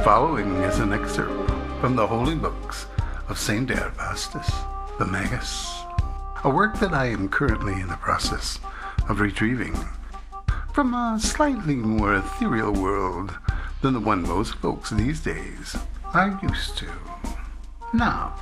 following is an excerpt from the holy books of Saint Herbastus, the Magus, a work that I am currently in the process of retrieving from a slightly more ethereal world than the one most folks these days are used to. Now,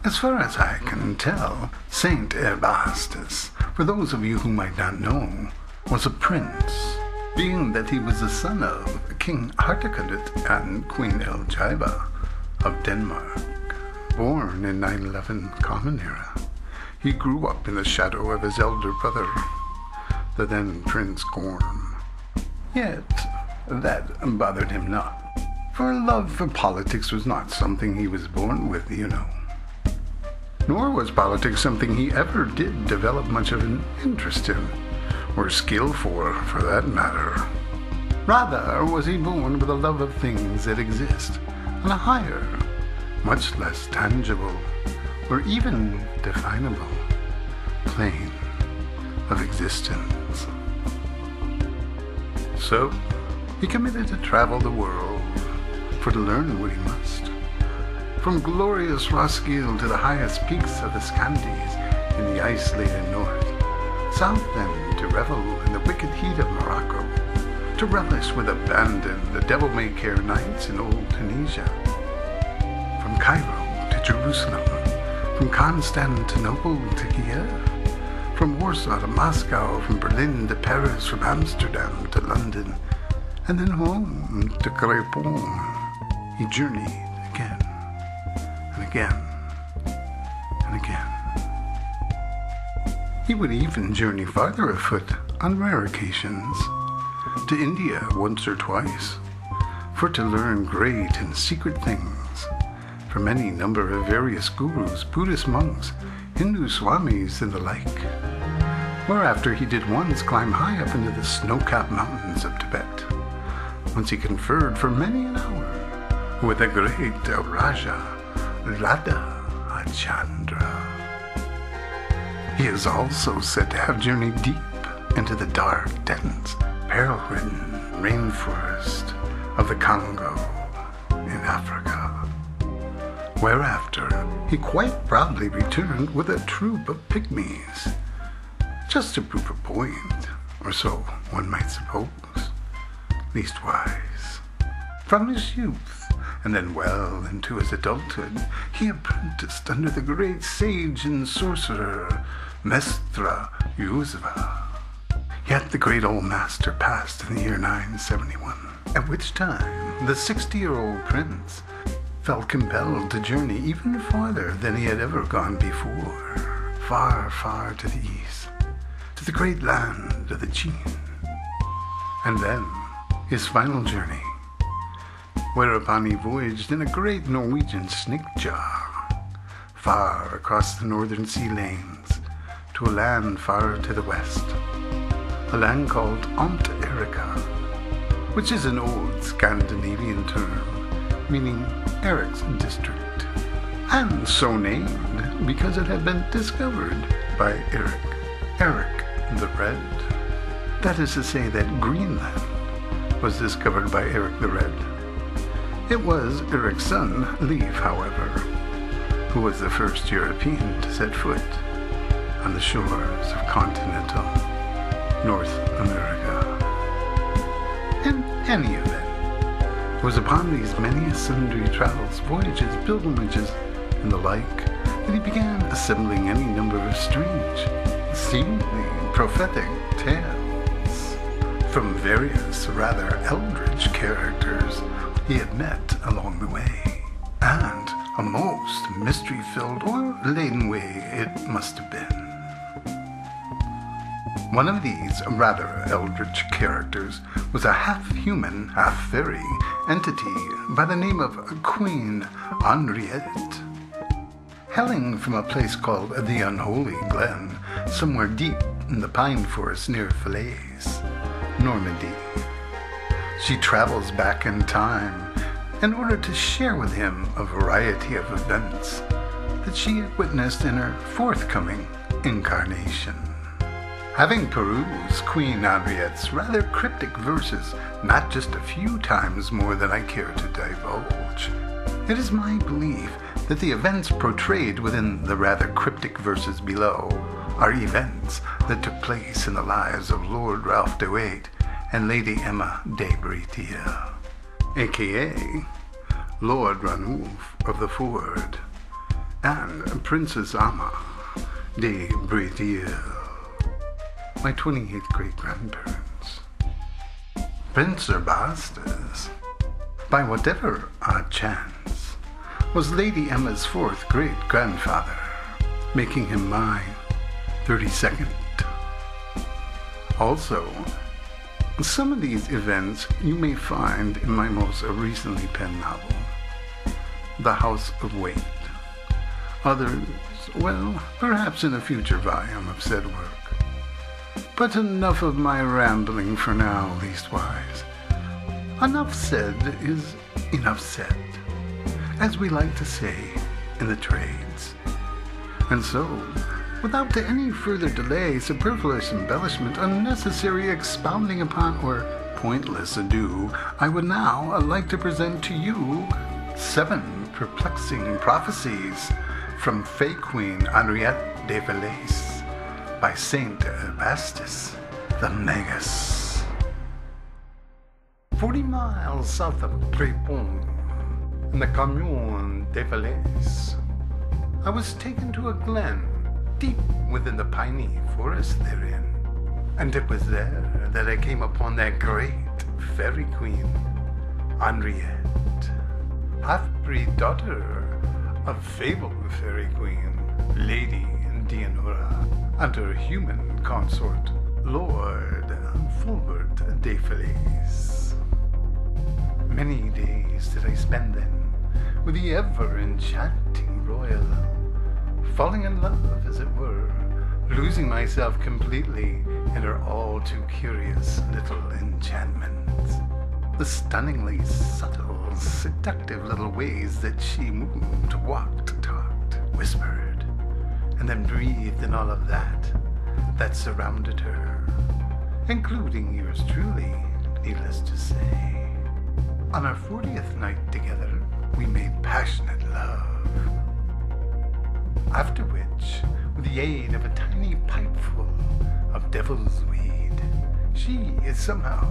as far as I can tell, Saint Herbastus, for those of you who might not know, was a prince, being that he was the son of King Hartekudit and Queen Elgiva of Denmark. Born in 911 Common Era, he grew up in the shadow of his elder brother, the then Prince Gorm. Yet that bothered him not, for love for politics was not something he was born with, you know. Nor was politics something he ever did develop much of an interest in, or skill for that matter. Rather was he born with a love of things that exist on a higher, much less tangible, or even definable plane of existence. So, he committed to travel the world, for to learn what he must. From glorious Roskilde to the highest peaks of the Scandies in the isolated north, south then to revel in the wicked heat of Morocco, to relish with abandon the devil-may-care nights in old Tunisia. From Cairo to Jerusalem, from Constantinople to Kiev, from Warsaw to Moscow, from Berlin to Paris, from Amsterdam to London, and then home to Crépon, he journeyed again, and again, and again. He would even journey farther afoot on rare occasions, to India once or twice, for to learn great and secret things from any number of various gurus, Buddhist monks, Hindu swamis, and the like. Whereafter he did once climb high up into the snow-capped mountains of Tibet, whence he conferred for many an hour with the great Raja Radha Achandra. He is also said to have journeyed deep into the dark, dense, peril-ridden rainforest of the Congo in Africa, whereafter he quite proudly returned with a troop of pygmies, just to prove a point, or so one might suppose, leastwise. From his youth, and then well into his adulthood, he apprenticed under the great sage and sorcerer Mestre Yuzva. Yet the great old master passed in the year 971, at which time the 60-year-old prince felt compelled to journey even farther than he had ever gone before, far, far to the east, to the great land of the Chin. And then his final journey, whereupon he voyaged in a great Norwegian snake-jar, far across the northern sea lanes, to a land far to the west, a land called Amt Erika, which is an old Scandinavian term meaning Eric's district, and so named because it had been discovered by Eric the Red. That is to say that Greenland was discovered by Eric the Red. It was Eric's son, Leif, however, who was the first European to set foot on the shores of continental North America. In any event, it was upon these many sundry travels, voyages, pilgrimages, and the like, that he began assembling any number of strange, seemingly prophetic tales from various rather eldritch characters he had met along the way, and a most mystery-filled or laden way it must have been. One of these rather eldritch characters was a half-human, half-fairy entity by the name of Fay-queen Henriëtte, hailing from a place called the Unholy Glen, somewhere deep in the pine forest near Falaise, Normandy. She travels back in time in order to share with him a variety of events that she had witnessed in her forthcoming incarnation. Having perused Queen Henriëtte's rather cryptic verses not just a few times more than I care to divulge, it is my belief that the events portrayed within the rather cryptic verses below are events that took place in the lives of Lord Ralph de Waite and Lady Emma de Breteuil, a.k.a. Lord Ranulph of the Ford and Princess Emma de Breteuil, my 28th great-grandparents. Prince Herbastus, by whatever odd chance, was Lady Emma's 4th great-grandfather, making him my 32nd. Also, some of these events you may find in my most recently penned novel, The House of Waite. Others, well, perhaps in a future volume of said work. But enough of my rambling for now, leastwise. Enough said is enough said, as we like to say in the trades. And so, without any further delay, superfluous embellishment, unnecessary expounding upon, or pointless ado, I would now like to present to you 7 Perplexing Prophecies from Fay-queen Henriëtte de Falaise by Saint Herbastus the Magus. 40 miles south of Trépont, in the commune de Falaise, I was taken to a glen deep within the piney forest therein, and it was there that I came upon that great fairy queen, Henriëtte, half-breed daughter of fabled fairy queen, Lady Dianora, and her human consort, Lord Fulbert de Falaise. Many days did I spend then with the ever-enchanting royal, falling in love, as it were, losing myself completely in her all-too-curious little enchantments, the stunningly subtle, seductive little ways that she moved, walked, talked, whispered, and then breathed in all of that surrounded her, including yours truly, needless to say. On our 40th night together, we made passionate love, after which, with the aid of a tiny pipeful of devil's weed, she somehow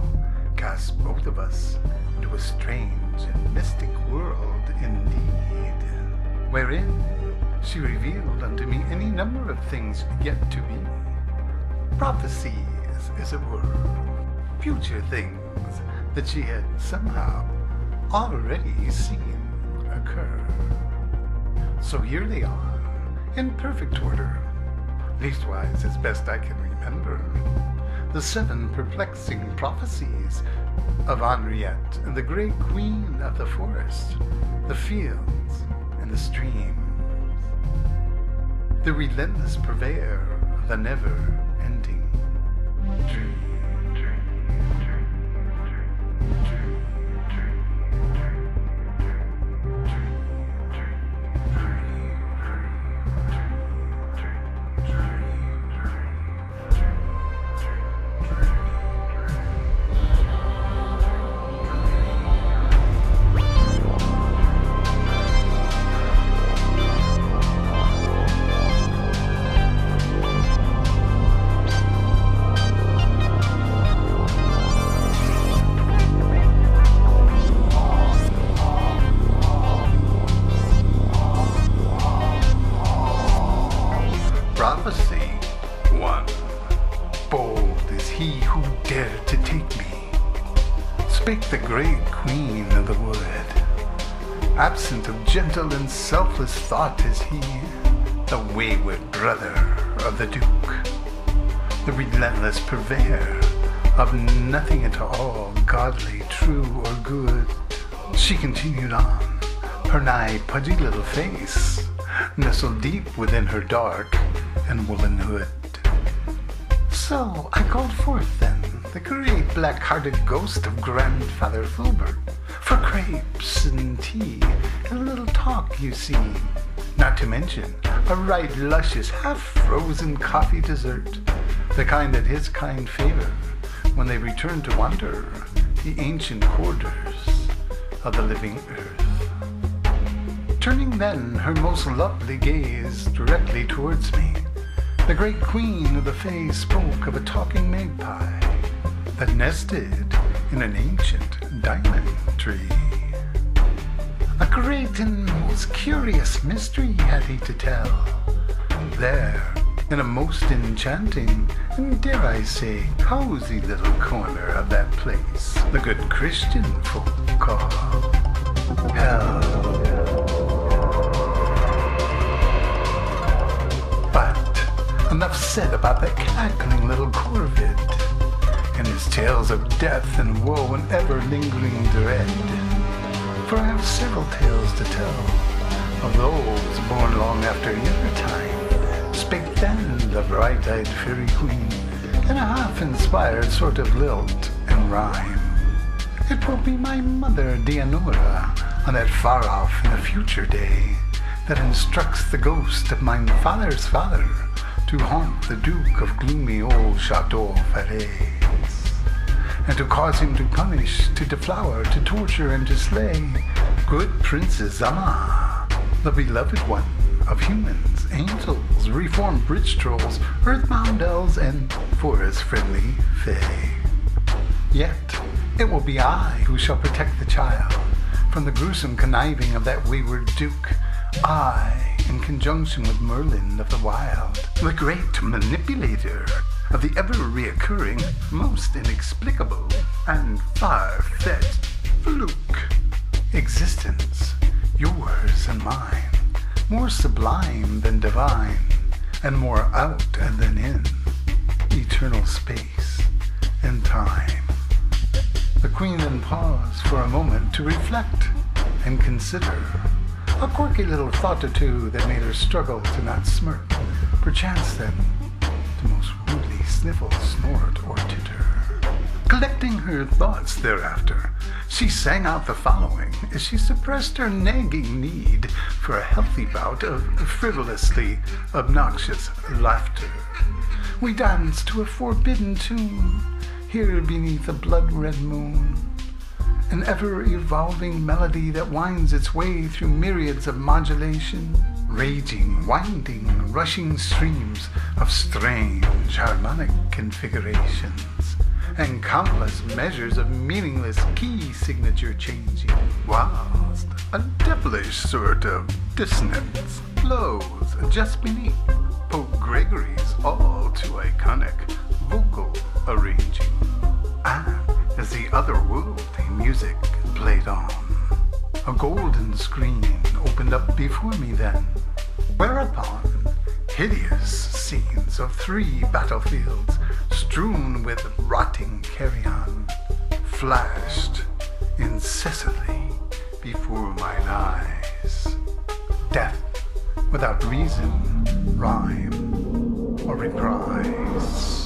cast both of us into a strange and mystic world indeed, wherein she revealed unto me any number of things yet to be, prophecies, as it were, future things that she had somehow already seen occur. So here they are, in perfect order, leastwise as best I can remember, the 7 Perplexing Prophecies of Henriëtte, the great queen of the forest, the fields, and the streams, the relentless purveyor of the never-ending dream. Prophecy 1. Bold is he who dared to take me, spake the great queen of the wood. Absent of gentle and selfless thought is he, the wayward brother of the duke, the relentless purveyor of nothing at all godly, true, or good. She continued on, her nigh pudgy little face nestled deep within her dark and woolen hood. So I called forth then the great black-hearted ghost of Grandfather Fulbert for crepes and tea and a little talk, you see, not to mention a right luscious half-frozen coffee dessert, the kind that his kind favor when they return to wander the ancient quarters of the living earth. Turning then her most lovely gaze directly towards me, the great queen of the Fae spoke of a talking magpie that nested in an ancient diamond tree. A great and most curious mystery had he to tell. There, in a most enchanting, and dare I say, cozy little corner of that place, the good Christian folk call hell. But enough said about that cackling little corvid and his tales of death and woe and ever-lingering dread. For I have several tales to tell of those born long after your time. Spake then the bright-eyed fairy queen in a half-inspired sort of lilt and rhyme. It will be my mother Dianora on that far-off and a future day that instructs the ghost of mine father's father to haunt the Duke of gloomy old Chateau Falaise, and to cause him to punish, to deflower, to torture, and to slay good Princess Zama, the beloved one of humans, angels, reformed bridge trolls, earthbound elves, and forest-friendly fae. Yet it will be I who shall protect the child from the gruesome conniving of that wayward duke, I, in conjunction with Merlin of the Wild, the great manipulator of the ever-reoccurring, most inexplicable, and far-fetched fluke existence, yours and mine, more sublime than divine, and more out than in eternal space and time. The queen then paused for a moment to reflect and consider, a quirky little thought or two that made her struggle to not smirk, perchance then to most rudely sniffle, snort, or titter. Collecting her thoughts thereafter, she sang out the following as she suppressed her nagging need for a healthy bout of frivolously obnoxious laughter. We danced to a forbidden tune here beneath a blood-red moon, an ever-evolving melody that winds its way through myriads of modulation, raging, winding, rushing streams of strange harmonic configurations, and countless measures of meaningless key signature changing, whilst a devilish sort of dissonance flows just beneath Pope Gregory's all too iconic vocal arranging, and as the otherworldly music played on, a golden screen opened up before me then, whereupon hideous scenes of 3 battlefields strewn with rotting carrion flashed incessantly before mine eyes. Death without reason, rhyme, or reprise.